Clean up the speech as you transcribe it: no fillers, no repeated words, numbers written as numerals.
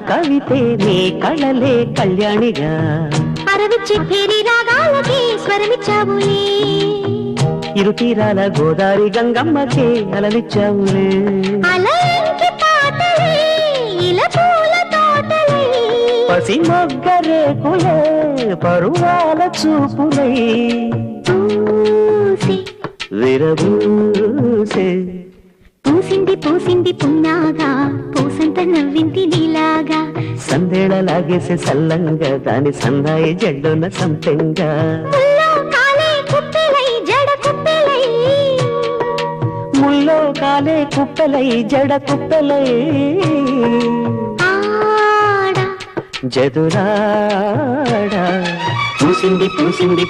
కవితే నీ కళలే కళ్యాణిగా అరవిచ్చి ఫేరి రాగాలకి స్వరమిచ్చావులే ఇరు తీరాల గోదారి గంగమ్మకే అలలిచ్చావులే అలయంకి పాటలే ఇలా పూల తోటలే పసి మొగ్గరేకులే పరువాల చూపులై పూసి విరబూసే పూసింది పూసింది పున్నాగా పూసంత నవ్వింది నీలాగా సందేళ లాగేసే సల్లంగా దాని సన్నాయి జడ్డున సంపెంగా ముల్లో కాలే కుప్పెలై జడ కుప్పెలై ముల్లో కాలే కుప్పెలై జడ కుప్పెలై ఆడ జదురాడా పూసింది పూసింది